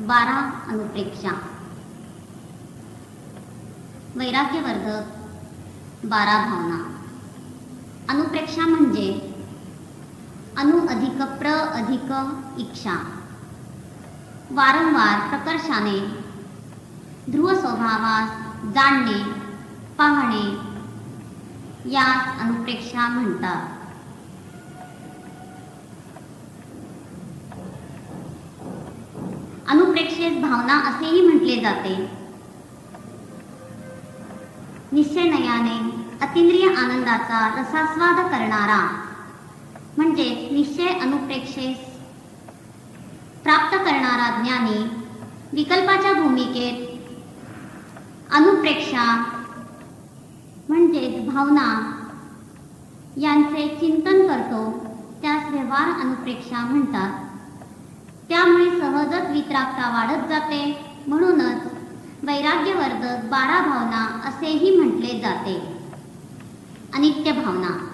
12 अनुप्रेक्षा. वैराग्यवर्धक 12 भावना. अनुप्रेक्षा म्हणजे अनु अधिक प्र अधिक इच्छा. वारंवार प्रकर्षाने ध्रुव स्वभावास जाणणे पाहणे यास अनुप्रेक्षा म्हणतात. अनुप्रेक्षेस भावना असेही म्हटले जाते. निश्चयनयाने अतिंद्रिय आनंदाचा रसास्वाद करणारा म्हणजे निश्चय अनुप्रेक्षेस प्राप्त करणारा ज्ञानी विकल्पाच्या भूमिकेत अनुप्रेक्षा म्हणजेच भावना यांचे चिंतन करतो त्यास व्यवहार अनुप्रेक्षा म्हणतात. त्यामुळे सहजच वितरागता वाढत जाते. म्हणूनच वैराग्यवर्धक 12 भावना असेही म्हटले जाते. अनित्य भावना.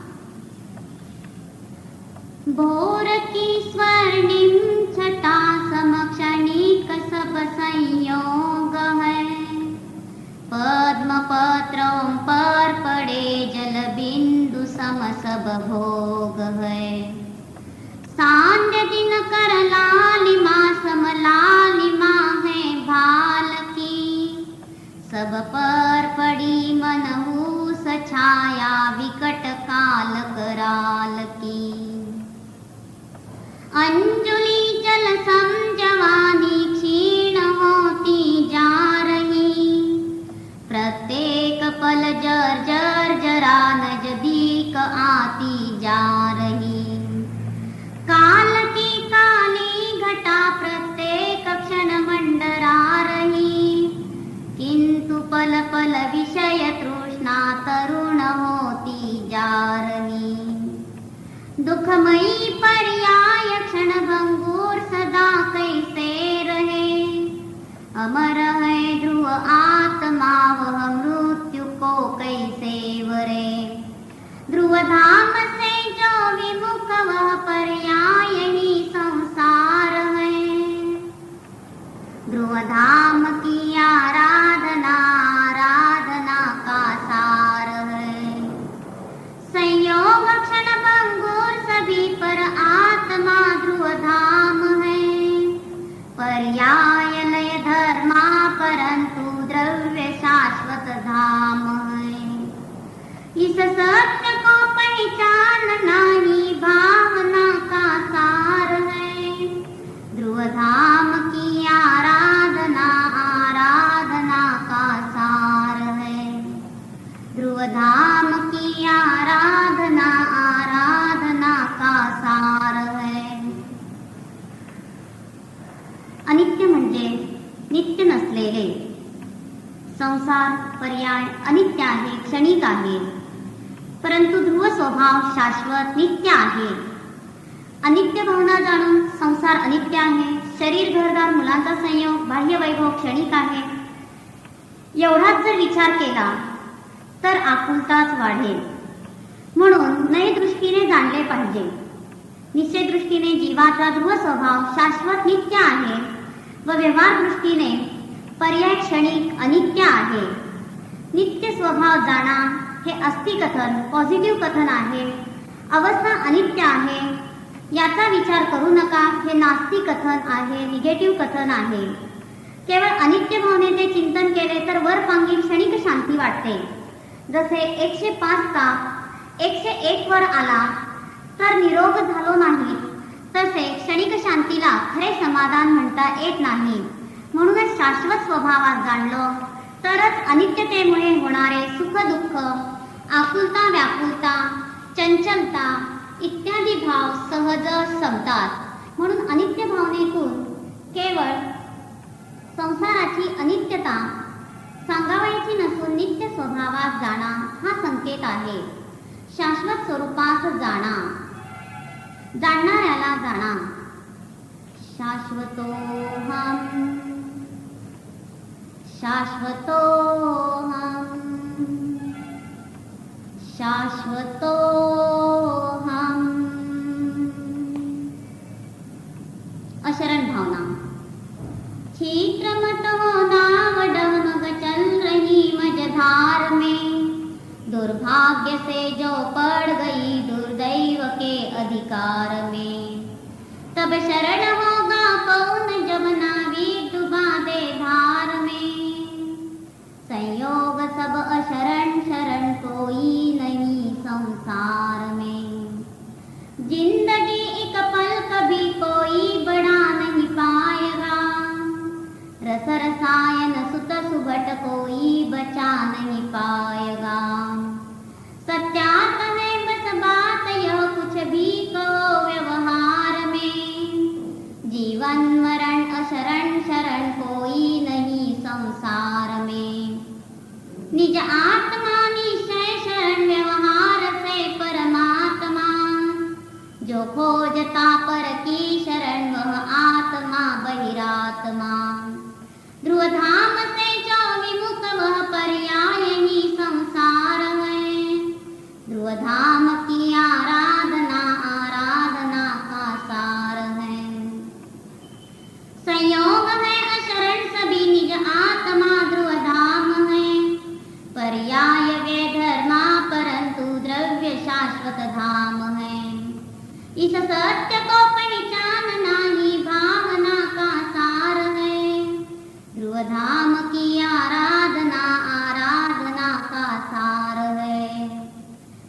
भोर की स्वर्णिम छटा समक्षणिक सब संयोग है. पद्म पत्रों पर पड़े जल बिंदु सम सब भोग है. सांध्य दिन कर लालिमा सम लालिमा है भाल की. सब पर पड़ी मनहूस छाया विकट काल कराल की. अंजुली जल सम जवानी क्षीण होती जा रही. प्रत्येक पल जर जर जरा नजदीक आती जा रही. काल की काली घटा प्रत्येक क्षण मंडरा रही. किंतु पल पल विषय तृष्णा तरुण होती जा रही. दुखमयी पर्याय क्षण भंगुर सदा कैसे रहे. अमर है ध्रुव आत्मा वह मृत्यु को कैसे वरे. ध्रुव धाम से जो विमुख वह पर्याय ही संसार है. ध्रुव धाम की आराधना आराधना का सार है. संयोग क्षण भंगुर सभी पर आत्मा ध्रुव धाम है. पर्याय लय धर्मा परंतु द्रव्य शाश्वत धाम है. इस सत्य को पहचानना ही भावना का सार है. ध्रुव धाम की आराधना आराधना का सार है. ध्रुव धाम की आराधना आराधना का सार है. अनित्य म्हणजे नित्य नसलेले. संसार पर्याय अनित्य आहे, क्षणिक आहे. परंतु ध्रुव स्वभाव शाश्वत नित्य आहे. अनित्य भावना जाणून संसार अनित्य आहे. शरीर घरदार मुलांचा संयोग बाह्य वैभव क्षणिक आहे. एवढाच जर विचार केला तर आकुलताच वाढेल. म्हणून नय दृष्टीने जाणले पाहिजे. निश्चय दृष्टीने जीवाचा ध्रुव स्वभाव शाश्वत नित्य आहे व व्यवहार दृष्टीने पर्याय क्षणिक अनित्य आहे. नित्य स्वभाव जाणा हे अस्ति कथन पॉझिटिव्ह कथन आहे. अवस्था अनित्य आहे याचा विचार करू नका हे नास्तिक कथन आहे, निगेटिव्ह कथन आहे. केवळ अनित्य भावनेचे चिंतन केले तर वरपांगी क्षणिक शांती वाटते. जसे 105 ताप 101 वर आला तर निरोग झालो नाही, तसे क्षणिक शांतीला खरे समाधान म्हणता येत नाही. म्हणूनच शाश्वत स्वभावात जाणलो तरच अनित्यतेमुळे होणारे सुख दुःख आकुलता व्याकुलता चंचलता इत्यादी भाव सहज संपतात. म्हणून अनित्य भावनेतून केवळ संसाराची अनित्यता सांगावयाची नसून नित्य स्वभावात जाणा हा संकेत आहे. शाश्वत स्वरूपात जाणा, जाणणाऱ्याला जाणा. शाश्वतोऽहं शाश्वतोऽहं शाश्वतोऽहं. अशरण भावना. क्षित्र मत हो नाव डगमग चल रही मझधार में, दुर्भाग्य से जो पड़ गई दुर्दैव के अधिकार में। तब शरण होगा कौन जब नाविक डुबा दे धार में, संयोग सब अशरण शरण कोई नहीं संसार में। जिंदगी एक पल कभी कोई बढ़ा नहीं पाएगा, रस रसायन सुत सुबट कोई बचा नहीं पाएगा। सत्यार्थ है बस बात यह कुछ भी कहो व्यवहार में, जीवन मरण अशरण शरण कोई नहीं संसार में। निज आत्मा निश्चय शरण व्यवहार से परमात्मा, जो खोजता पर की शरण वह आत्मा बहिरात्मा। ध्रुव धाम से जो विमुख वह पर्याय ही संसार है, ध्रुव धाम की आराधना आराधना का सार है। संयोग है अशरण सभी निज आत्मा ध्रुव धाम है, पर्याय वे धर्मा परंतु द्रव्य शाश्वत धाम है। इस सत्य को पहचानना ही भावना का सार है, ध्रुव धाम की आराधना आराधना का सार है,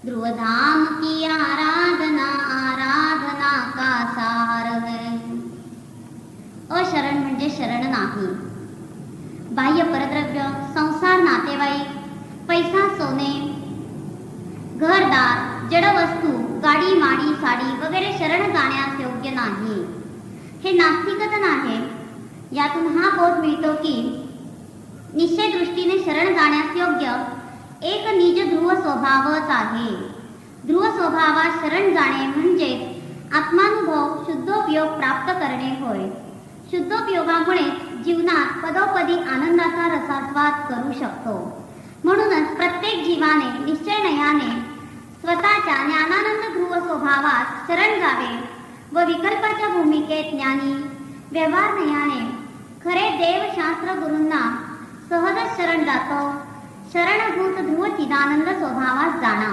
ध्रुव धाम की आराधना आराधना का सार है। अशरण म्हणजे शरण नाही, बाह्य परद्रव्य संसार नातेवाईक पैसा सोने घरदार जड वस्तू गाडी माडी साडी वगैरे शरण जाण्यास योग्य नाही, हे नास्तिकता आहे। यातून हा बोध मिळतो की निश्चय दृष्टीने शरण जाण्यास योग्य एक निज ध्रुव स्वभावच आहे। ध्रुव स्वभावात शरण जाणे म्हणजे आत्मानुभव शुद्धोपयोग प्राप्त करणे होय। शुद्धोपयोगामुळे जीवनात पदोपदी आनंदाचा रसास्वाद करू शकतो। म्हणूनच प्रत्येक जीवाने निश्चयनयाने स्वतःच्या ज्ञानानंद ध्रुव स्वभावात शरण जावे व विकल्पाच्या भूमिकेत ज्ञानी व्यवहारनयाने खरे देवशास्त्र गुरूंना सहजच शरण जातो। शरणभूत ध्रुव चिदानंद स्वभावात जाणा,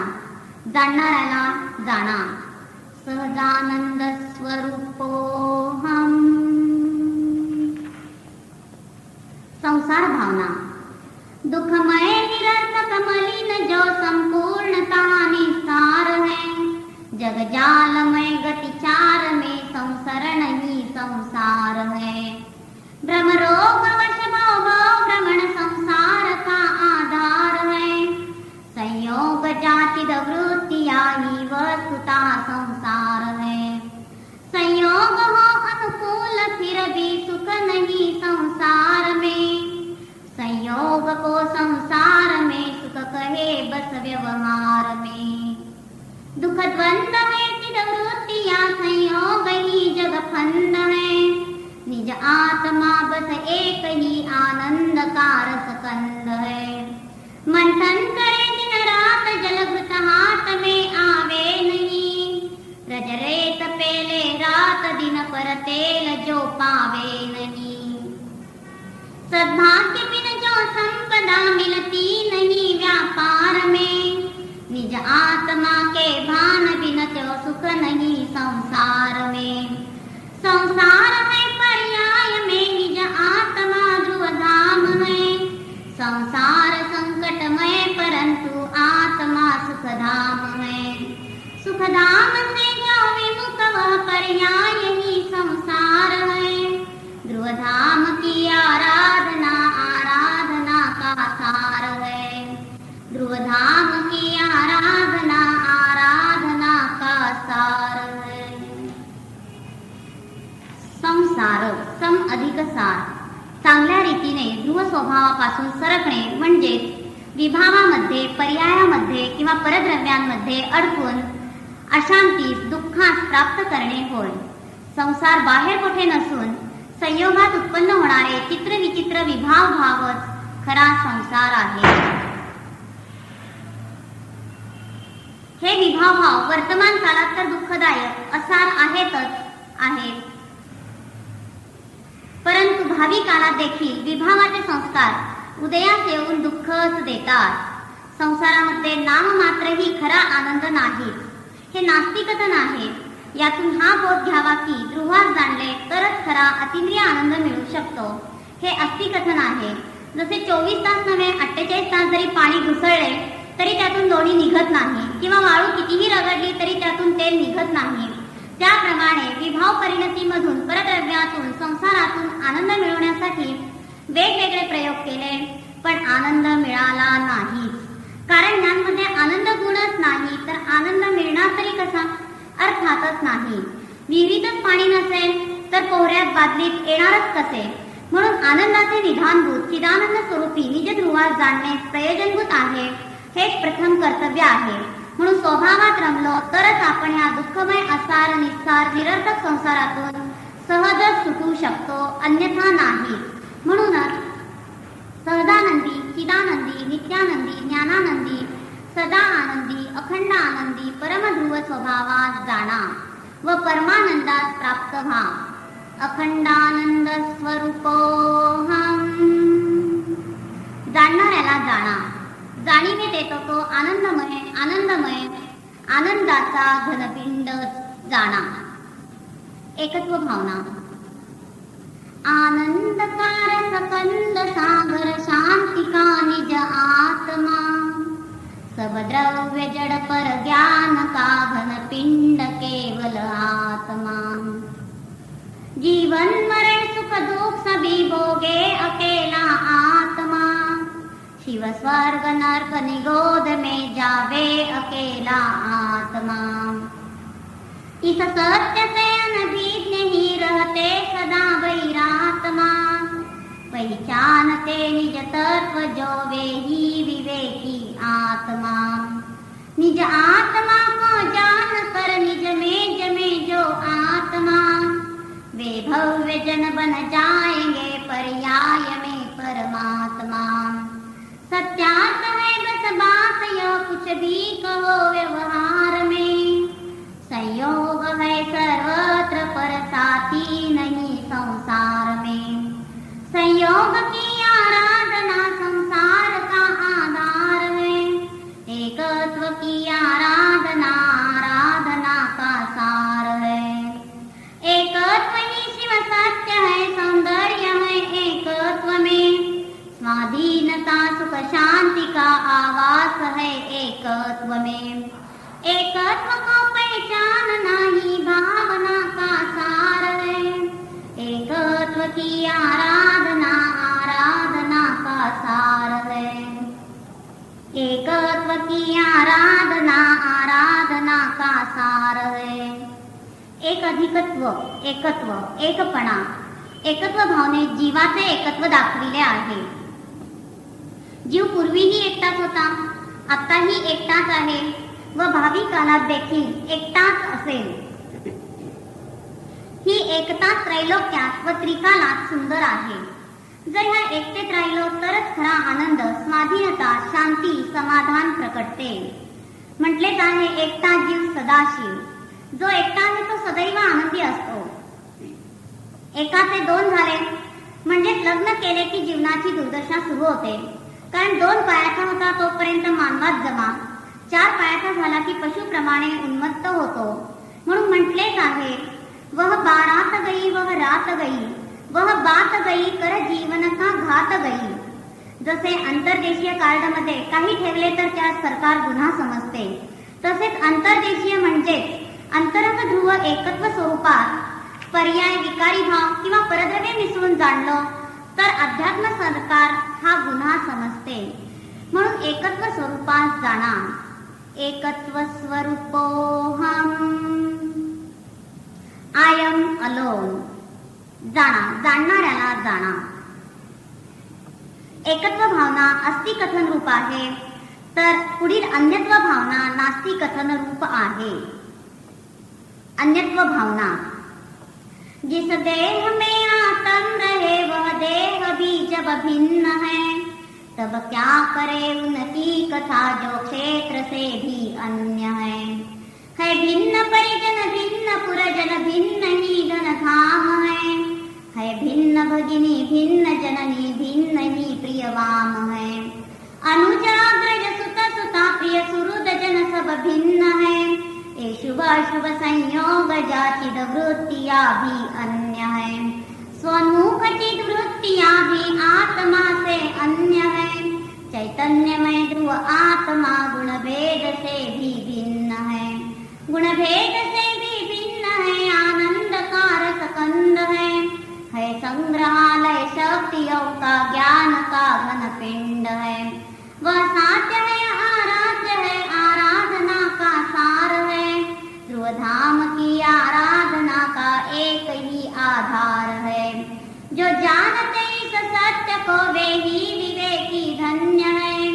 जाणणाऱ्याला जाणा। सहजानंद स्वरूपोहम। संसार भावना दुखमय निरर्थक मलिन जो संपूर्णता निस्तार है, जग जालमय गतिचार में संसरण ही संसार है। भ्रम रोग वश भव भ्रमण संसार का आधार है, संयोग जाति वृत्तिया ही वस्तुता संसार है। संयोग हो अनुकूल फिर भी सुख नहीं संसार में, संयोग को संसार में सुख कहे बस व्यवहार में। दुख द्वंद है चिद वृत्तिया संयोग ही जग फंद है, निज आत्मा बस एक ही आनंद का रस कंद है। मंथन करे दिन रात जलभृत हाथ में आवे नहीं, रज रेत पेले रात दिन पर तेल जो पावे नहीं। सद्भाग्य बिन जो संपदा मिलती नहीं व्यापार में, निज आत्मा के भान बिन जो सुख नहीं संसार में। संसार है पर्याय में निज आत्मा ध्रुव धाम है, संसार संकटमय परंतु आत्मा सुख धाम है। सुख धाम से जो विमुख वह पर्याय ही संसार है, ध्रुव धाम की आराधना आराधना का सार है, ध्रुव धाम की आराधना आराधना का सार है। संसार सम अधिक सार, चांगल्या रीतीने ध्रुव स्वभावापासून सरकणे म्हणजे विभावामध्ये पर्यायामध्ये किंवा परद्रव्यांमध्ये अडकून अशांतीस दुःखास प्राप्त करणे होय। संसार बाहेर कुठे नसून संयोगात उत्पन्न होणारे चित्रविचित्र विभाव भावच खरा संसार आहे। हे विभाव भाव वर्तमान काळात तर दुःखदायक असार आहेतच आहेत, परंतु भावी काळात देखील विभावाचे संस्कार उदयास येऊन दुःखच देतात. संसारामध्ये नाममात्रही खरा आनंद नाही, हे नास्तिकथन आहे. यातून हा बोध घ्यावा की ध्रुवास जाणले तरच खरा अतिंद्रिय आनंद मिळू शकतो, हे अस्तिकथन आहे. जसे 24 तास नव्हे 48 तास जरी पाणी घुसळले तरी त्यातून दोणी निघत नाही, किंवा वाळू कितीही रगडली तरी त्यातून तेल निघत नाही, त्याप्रमाणे विभाव परिणतीमधून परद्रव्यातून संसारातून आनंद मिळवण्यासाठी वेगवेगळे प्रयोग केले, पण आनंद मिळाला नाहीच. कारण ज्ञानमध्ये आनंद गुणच नाही तर आनंद मिळणार तरी कसा? अर्थातच नाही. विहिरीतच पाणी नसेल तर पोहऱ्यात बादलीत येणारच कसे? म्हणून आनंदाचे निधानभूत चिदानंद स्वरूपी निज ध्रुवास जाणणे प्रयोजनभूत आहे, हेच प्रथम कर्तव्य आहे. म्हणून स्वभावात रमलो तरच आपण या दुःखमय असार निस्सार निरर्थक संसारातून सहजच सुटू शकतो, अन्यथा नाही. म्हणूनच सहदानंदी, चिदानंदी, नित्यानंदी, ज्ञानानंदी, सदा आनंदी, अखंड आनंदी परमध्रुव स्वभावात जाणा व परमानंदात प्राप्त व्हा. अखंडानंद स्वरूपोहम. जाणणाऱ्याला जाणा, जाणीवे देतो तो आनंदमय आनंदमय आनंदाचा घनपिंड जाणा. एकत्व भावना. आनंदकार सकंद सागर शांतिका निज आत्मा, सब द्रव्य जड़ पर ज्ञान का घन पिंड केवल आत्मा. जीवन मरण सुख दुख सभी भोगे अकेला आत्मा, शिव स्वर्ग नरक निगोद में जावे अकेला आत्मा. इस सत्य से अनभिज्ञ ही रहते सदा वैरात्मा, पहचानते निज तत्व जो वे ही विवेकी आत्मा. निज आत्मा को जान कर निज में जमे जो आत्मा, वे भव्य जन बन जाएंगे पर्याय में परमात्मा. सत्यार्थ है बस बात यह कुछ भी कहो व्यवहार में, संयोग है सर्वत्र पर साथी नहीं संसार में. संयोग की आराधना संसार का आधार है, एकत्व की आराधना आराधना का सार है. एकत्व ही शिव सत्य है, सौंदर्य है एकत्व में, स्वाधीनता सुख शांति का आवास है एकत्व में. एकत्व को पहचानना ही भावना का सार है, एकत्व की आराधना आराधना का सार है. एकत्व की आराधना आराधना का सार है. एक अधिकत्व, एकत्व, एकपणा. एकत्व भावनेत जीवाचे एकत्व दाखविले आहे. जीव पूर्वीही एकटाच होता, आत्ताही एकटाच आहे व भावी काळात देखील एकटाच असेल. ही एकता त्रैलोक्यात व त्रिकालात सुंदर आहे. जर ह्या एकतेत राहिलो तरच खरा आनंद, स्वाधीनता, शांती, समाधान प्रकटते. म्हटलेच आहे एकटा जीव सदाशीव. जो एकटा आहे तो सदैव आनंदी असतो. एकाचे दोन झाले म्हणजेच लग्न केले की जीवनाची दुर्दशा सुरू होते. कारण 2 पायाचा होता तोपर्यंत मानवात जमा, 4 पायाचा झाला की पशुप्रमाणे उन्मत्त होतो. म्हणून म्हटलेच आहे वह बारात गई वह रात गई, वह बात गई कर जीवन का घात गई. जसे अंतर्देशीय कार्डमध्ये काही ठेवले तर त्यास सरकार गुन्हा समजते, तसेच अंतर्देशीय म्हणजेच अंतरंग ध्रुव एकत्व स्वरूपात पर्याय विकारी भाव किंवा परद्रव्य मिसळून जाणलो तर अध्यात्म सरकार हा गुन्हा समजते. म्हणून एकत्व स्वरूपात जाणा. एकत्व स्वरूपोहम. I am alone. जाणा, जाणणाऱ्याला जाणा. एकत्व भावना अस्ति कथन रूप आहे, तर पुढील अन्यत्व भावना नास्ति कथन रूप आहे. अन्यत्व भावना. जिस देह में आत्म रहे वह देह भी जब भिन्न है, तब क्या करे उनकी कथा जो क्षेत्र से भी अन्य है. भिन्न परिजन भिन्न पुरजन भिन्न ही धन धाम है भिन्न भगिनी भिन्न जननी भिन्न ही प्रिय वाम है। अनुजाग्रज सुत सुता प्रिय सुहृद जन सब भिन्न है। ये शुभ अशुभ संयोग जाचिद वृत्तिया भी अन्य है। स्वमुख चिद वृत्तिया भी आत्मा से अन्य है। चैतन्यमय ध्रुव आत्मा गुण भेद से भी भिन्न है। गुण भेद से भी भिन्न है। आनंद कारक कंद है संग्रहालय शक्तियों का ज्ञान का घन पिंड है। वह साध्य है आराध्य है आराधना का सार है। ध्रुव धाम की आराधना का एक ही आधार है। जो जानते इस सत्य को वे ही विवेकी धन्य है।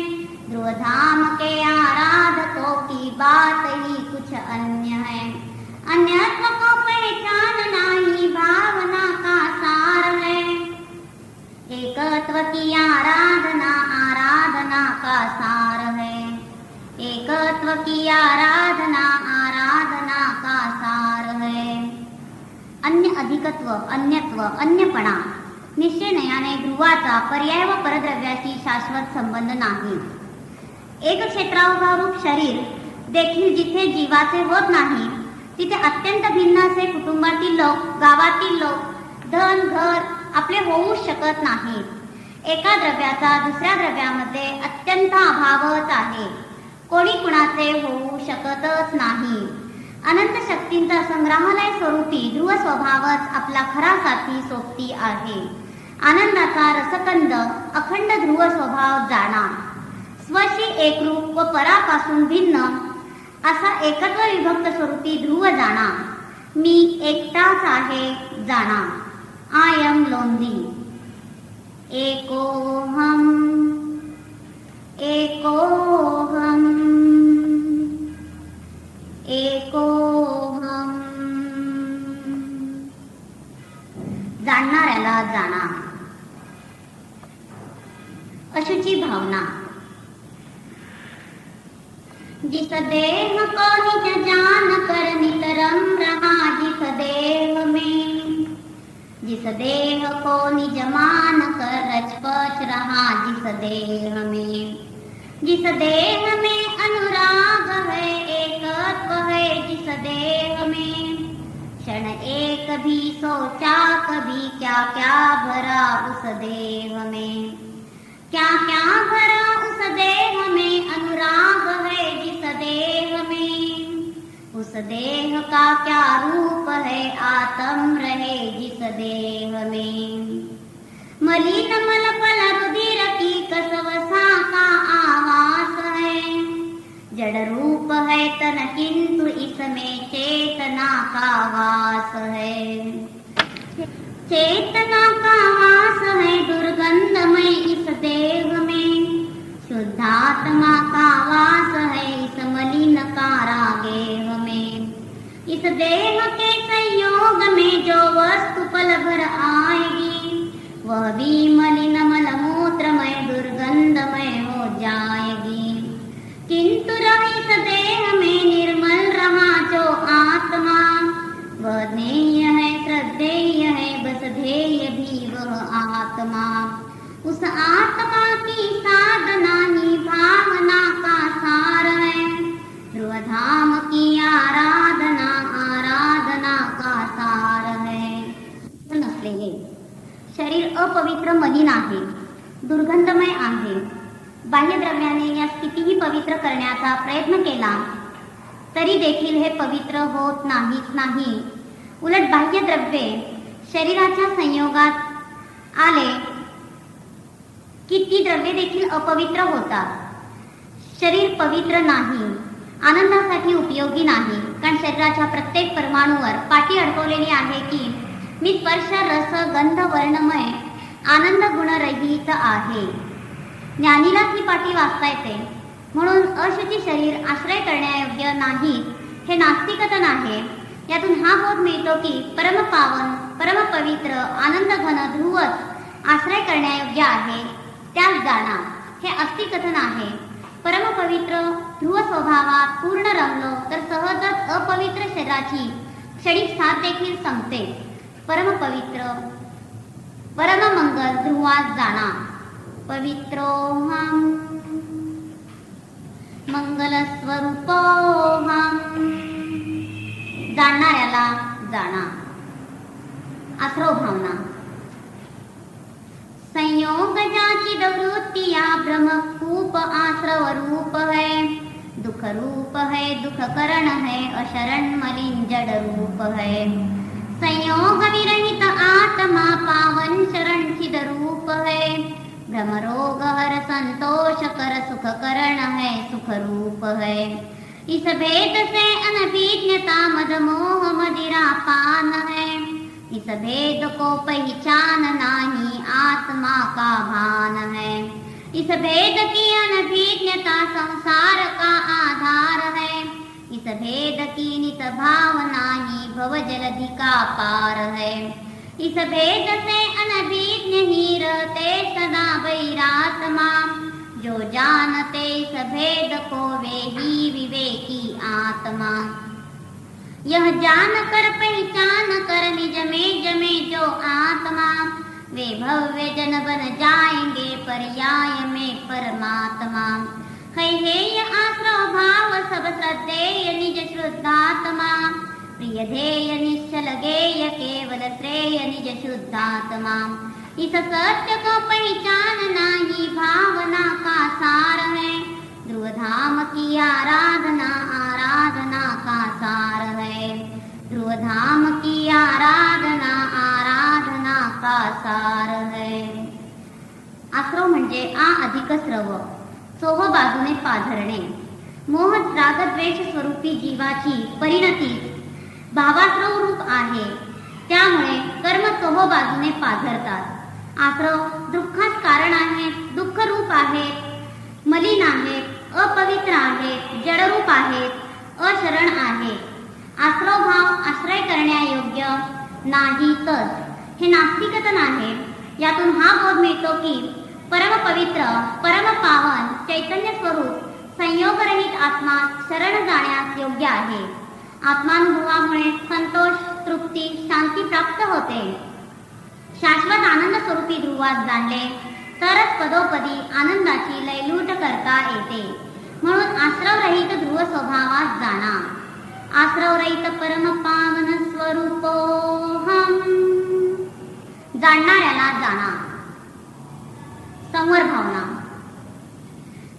ध्रुव धाम के आराधकों की बात ही कुछ अन्य है। अन्यत्व को पहचानना ही भावना का सार है। एकत्व की आराधना आराधना का सार है। एकत्व की आराधना आराधना का सार है। अन्य अधिकत्व अन्यत्व अन्यपणा निश्चयाने ध्रुवाचा पर्याय व परद्रव्याशी शाश्वत संबंध नाही। एक क्षेत्रावरूप शरीर देखील जिथे जीवाचे होत नाही तिथे अत्यंत भिन्न असे कुटुंबातील लोक गावातील लोक धन घर आपले होऊ शकत नाही। एका द्रव्याचा दुसऱ्या द्रव्यामध्ये अत्यंत अभावच आहे। कोणी कुणाचे होऊ शकतच नाही। अनंत शक्तींचा संग्रहालय स्वरूपी ध्रुव स्वभावच आपला खरा साथी सोबती आहे। आनंदाचा रसकंद अखंड ध्रुव स्वभाव जाणा। स्वशी एकरूप व परापासून भिन्न असा एकत्व विभक्त स्वरूपी ध्रुव जाणा। मी एकटाच आहे जाणा। I am lonely. एकोहम एकोहम एकोहम। जाणणाऱ्याला जाणा। अशुची भावना। जिस देह को निज जान कर नितरम रहा जिस देह में। जिस देह को निज मान कर रचपच रहा जिस देह में। जिस देह में अनुराग है एकत्व है जिस देह में। क्षण एक भी सोचा कभी क्या क्या भरा उस देह में। क्या क्या भरा उस देह में अनुराग है जिस देह में। उस देह का क्या रूप है आत्म रहे जिस देह में। मलिन मल पल रुधिर की कसवसा का आवास है। जड़ रूप है तन किंतु इसमें चेतना का वास है। चेतना का वास है दुर्गंधमय इस देह में। शुद्धात्मा का वास है इस मलिन कारागेह में। इस देह के संयोग में जो वस्तु पल भर आएगी वह भी मलिन मल मूत्रमय दुर्गंधमय हो जाएगी। किंतु रही इस देह में निर्मल रहा जो आत्मा वह ज्ञेय है श्रद्धेय है बस ध्येय भी वह आत्मा। उस आत्मा की साधना ही भावना का सार है। ध्रुव धाम की आराधना आराधना का सार है। नसलेले शरीर अपवित्र मलिन आहे दुर्गंधमय आहे। बाह्य द्रव्याने यास कितीही पवित्र करण्याचा प्रयत्न केला तरी देखील हे पवित्र होत नाहीच नाही। उलट बाह्य द्रव्ये शरीराच्या संयोगात आले की ती द्रव्ये देखील अपवित्र होतात। शरीर पवित्र नाही आनंदासाठी उपयोगी नाही। कारण शरीराच्या प्रत्येक परमाणूवर पाटी अडकवलेली आहे की मी स्पर्श रस गंध वर्णमय आनंद गुणरहित आहे। ज्ञानीला ही पाटी वाचता येते म्हणून अशुची शरीर आश्रय करण्यायोग्य नाही हे नास्तिकतन आहे। यातून हा बोध मिळतो की परमपावन परमपवित्र आनंद घन ध्रुवच आश्रय करण्यायोग्य आहे त्यास जाणा हे अस्तिकथन आहे। परमपवित्र ध्रुव स्वभावात पूर्ण रमलो तर सहजच अपवित्र शरीराची क्षणिक साथ देखील संपते। परमपवित्र परममंगल ध्रुवास जाणा. पवित्रोऽहं मंगलस्वरूपोऽहं. जाणणाऱ्याला जाणा. आश्रव भावना. संयोग जाचिद वृत्ति या ब्रह्मकूप आश्रव रूप है. दुख रूप है, दुख करण है, अशरण मलिन जड़ रूप है. संयोग विरहित आत्मा पावन शरण चिद रूप है. भ्रम रोग हर संतोष कर सुख करण है, सुख रूप है. इस भेद से अनभिज्ञता मद मोह मदिरा पान है. इस भेद को पहचान नाही, आत्मा का भान है. इस भेद की अनभिज्ञता संसार का आधार है. इस भेद की नित भावना ही भव जलधि का पार है. इस भेद से अनभिज्ञ ही रहते सदा वैरात्मा. जो जानते इस भेद को वे ही विवेकी आत्मा. यह जान कर पहचान कर निज में जमे जो आत्मा. वे भव्य जन बन जाएंगे पर्याय में परमात्मा. हेय आश्रव भाव सब श्रद्धेय निज शुद्धात्मा. प्रिय ध्येय निश्चल गेय केवल श्रेय निज शुद्धात्मा. इस सत्य को पहचानना ही भावना का सार है. ध्रुव धाम की आराधना आराधना का सार है. ध्रुव धाम की आराधना आराधना का सार है. आश्रव म्हणजे आ अधिक स्रव. सोह बाजूने पाझरणे. मोह रागद्वेष स्वरूपी जीवाची परिणती भावाश्रव रूप आहे. त्यामुळे कर्म सोह बाजूने पाझरतात. आश्रव दुःखास कारण आहेत, दुःख रूप आहेत, मलिन आहेत, अपवित्र आहेत, जडरूप आहेत, अशरण आहेत. आश्रव भाव आश्रय करण्यायोग्य नाहीतच. हे नास्तिकतन आहे. यातून हा बोध मिळतो की परमपवित्र परमपावन चैतन्य स्वरूप संयोगरहित आत्मा शरण जाण्यास योग्य आहे. आत्मानुभवामुळे संतोष, तृप्ती, शांती प्राप्त होते. शाश्वत आनंद स्वरूपी ध्रुवास जाणले तरच पदोपदी आनंदाची लयलूट करता येते. म्हणून आश्रवरहित ध्रुव स्वभावास जाणा. आश्रवरहित परमपावन स्वरूपोऽहं. जाणणाऱ्याला जाणा. संवर भावना.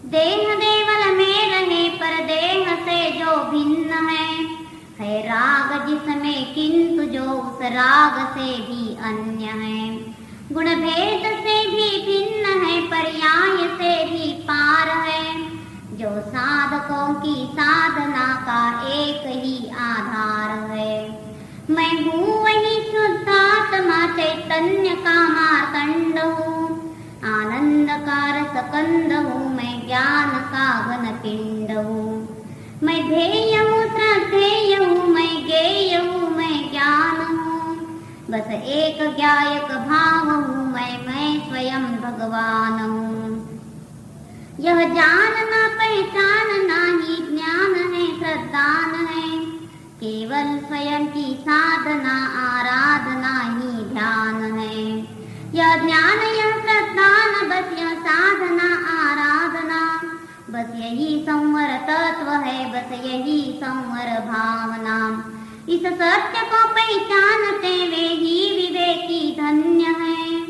देह देवल में रहे पर देह से जो भिन्न है. है राग जिसमें किंतु जो उस राग से भी अन्य है. गुण भेद से भी भिन्न है, पर्याय से भी पार है. जो साधकों की साधना का एक ही आधार है. मैं हूँ वही शुद्धात्मा चैतन्य का मार्तंड हूँ. आनंद का रसकंद हूँ, मैं ज्ञान का घन पिंड हूँ. मैं ध्येय हूँ, श्रद्धेय हूँ, मैं गेय हूँ, मैं ज्ञान हूँ. बस एक ज्ञायक भाव हूँ, मैं स्वयं भगवान हूँ. यह जानना पहचानना ही ज्ञान है, श्रद्धान है. केवल स्वयं की साधना आराधना ही ध्यान है. यह ज्ञान यह श्रद्धान बस यह साधना आराधना. बस यही संवर तत्व है, बस यही संवर भावना. इस सत्य को पहचानते वे ही विवेकी धन्य है.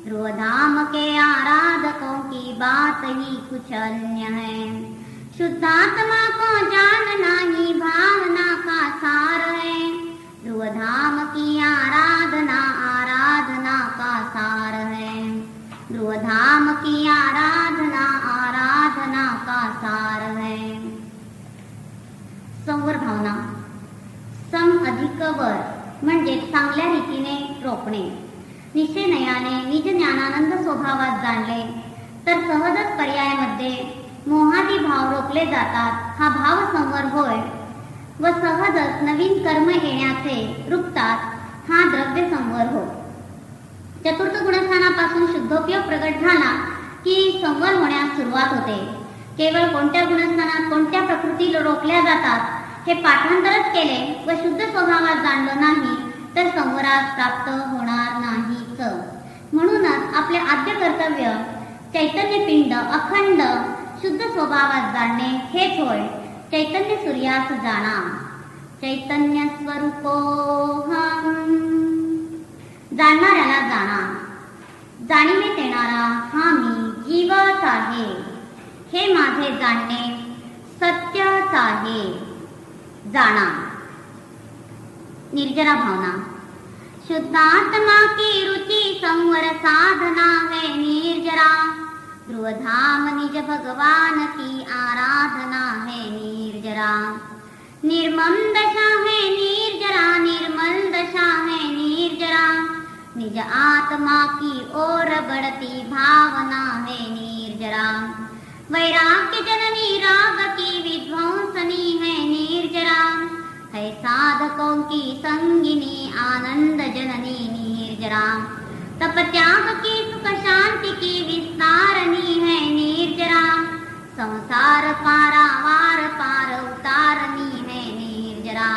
ध्रुव धाम के आराधकों की बात ही कुछ अन्य है. शुद्धात्मा को जानना ही भावना का सार है. ध्रुव धाम की आराधना आराधना का सार है. ध्रुव धाम की आराधना आराधना का सार है. संवर भावना. सम अधिक वर म्हणजे चांगल्या रीतीने रोखणे. निश्चयनयाने निज ज्ञानानंद स्वभावात जाणले तर सहजच पर्यायामध्ये मोहादी भाव रोखले जातात. हा भाव संवर होय व सहजच नवीन कर्म येण्याचे रुकतात. हा द्रव्य संवर होय. चतुर्थ गुणस्थानापासून शुद्धोपयोग प्रगट झाला की संवर होण्यास सुरुवात होते. केवळ कोणत्या गुणस्थानात कोणत्या प्रकृती रोखल्या जातात हे पाठांतरच केले व शुद्ध स्वभावात जाणलं नाही तर संवरास प्राप्त होणार नाहीच. आपले आद्य कर्तव्य चैतन्य पिंड अखंड शुद्ध स्वभावात जाणणे हेच होय चैतन्य सूर्यास जाणा. चैतन्य स्वरूपोहम. जाणणाऱ्याला जाणा. जाणीवेत येणारा हा मी जीवच आहे. हे माझे जाणणे सत्यच आहे. जाणा. निर्जरा भावना. शुद्धात्मा की रुचि संवर साधना है निर्जरा. ध्रुवधाम निज भगवान की आराधना है निर्जरा. निर्मम दशा है निर्जरा. निर्मल दशा है निर्जरा. निज आत्मा की ओर बढ़ती भावना है निर्जरा. वैराग्य जननी राग की विध्वंसनी है निर्जरा. है साधकों की संगिनी आनंद जननी निर्जरा. तप त्याग की सुख शांति की विस्तारनी है निर्जरा. संसार पारावार पार उतारनी है निर्जरा.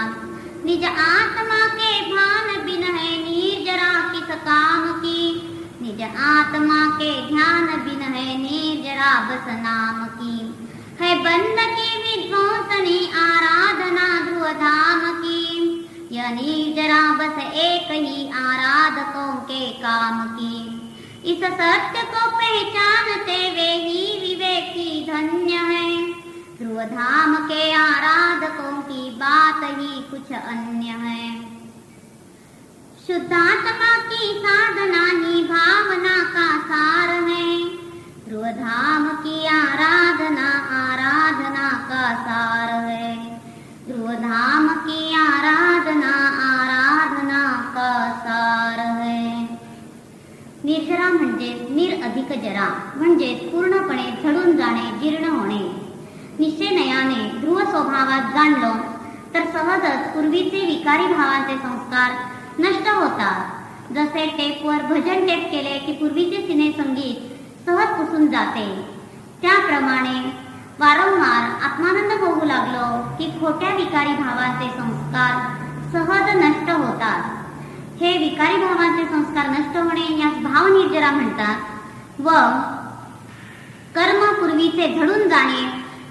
निज आत्मा के भान बिन है निर्जरा किस काम की. निज आत्मा के ध्यान बिन है निर्जरा बस नाम की. है बंद की विध्वंसनी आराधना ध्रुव धाम की. यह निर्जरा बस एक ही आराधकों के काम की. इस सत्य को पहचानते वे ही विवेकी धन्य है. ध्रुव धाम के आराधकों की बात ही कुछ अन्य है. शुद्धात्मा की साधना ही भावना का सार है. ध्रुव धाम की आराधना आराधना का सार है. ध्रुव धाम की आराधना आराधना का सार है. निर्जरा म्हणजे निर अधिक जरा म्हणजे पूर्णपणे झडून जाणे जीर्ण होणे. निश्चयनयाने ध्रुव स्वभावात जाणलो तर सहजच पूर्वीचे विकारी भावांचे संस्कार नष्ट होतात. जसे टेपवर भजन टेप केले की पूर्वीचे सिने संगीत सहज पुसून जाते त्याप्रमाणे वारंवार आत्मानंद भोगू लागलो की खोट्या विकारी भावांचे संस्कार सहज नष्ट होतात. हे विकारी भावांचे संस्कार नष्ट होणे यास भाव निर्जरा म्हणतात व कर्म पूर्वीचे झडून जाणे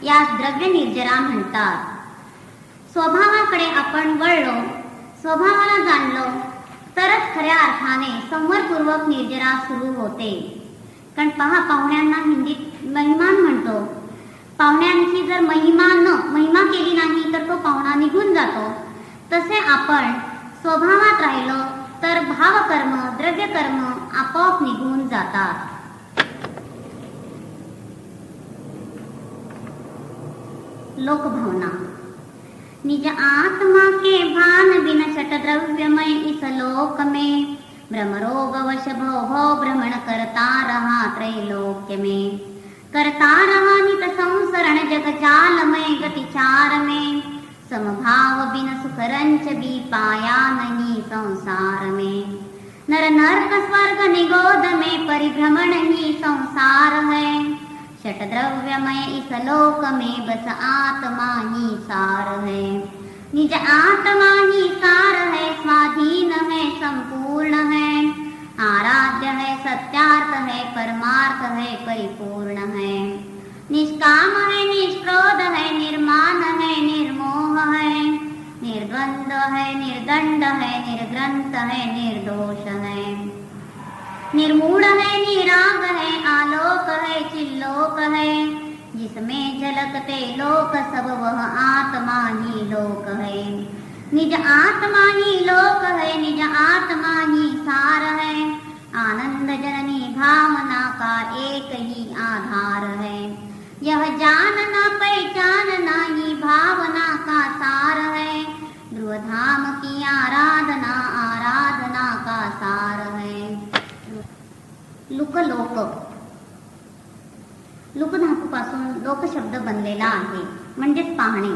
यास द्रव्य निर्जरा म्हणतात. स्वभावाकडे आपण वळलो स्वभावाला जाणलो तरच खऱ्या अर्थाने संवरपूर्वक निर्जरा सुरू होते. कारण पहा पाहुण्यांना हिंदीत महिमान म्हणतो. पाहुण्यांची जर महिमा केली नाही तर तो पाहुणा निघून जातो. तसे आपण स्वभावात राहिलो तर भावकर्म द्रव्यकर्म आपोआप निघून जातात. लोकभावना. निज आत्मा के भान बिन शत द्रव्यमय इस लोक में. भ्रमरोग वश भव भव भ्रमण करता रहा त्रैलोक्य में. करता रहा नित संसरण जग जालमय गति चार में. समभाव बिन सुख रंच भी पाया नहीं संसार में. नर नरक स्वर्ग निगोद में परिभ्रमण ही संसार है. शत द्रव्यमय इस लोक में बस आत्मा ही सार है. निज आत्मा ही सार है स्वाधीन है संपूर्ण है. आराध्य है सत्यार्थ है परमार्थ है परिपूर्ण है. निष्काम है निष्क्रोध है निर्माण है निर्मोह है. निर्द्वंद है निर्दंड है निर्ग्रंथ है निर्दोष है. निर्मूढ़ है निराग है आलोक है चिल्लोक है. जिसमें झलकते लोक सब वह आत्मा ही लोक है. निज आत्मा ही लोक है निज आत्मा ही सार है. आनंद जननी भावना का एक ही आधार है. यह जानना पहचानना ही भावना का सार है. ध्रुव धाम की आराधना आराधना का सार है. लुकलोक. लुक धातूपासून लोक शब्द बनलेला आहे म्हणजेच पाहणे.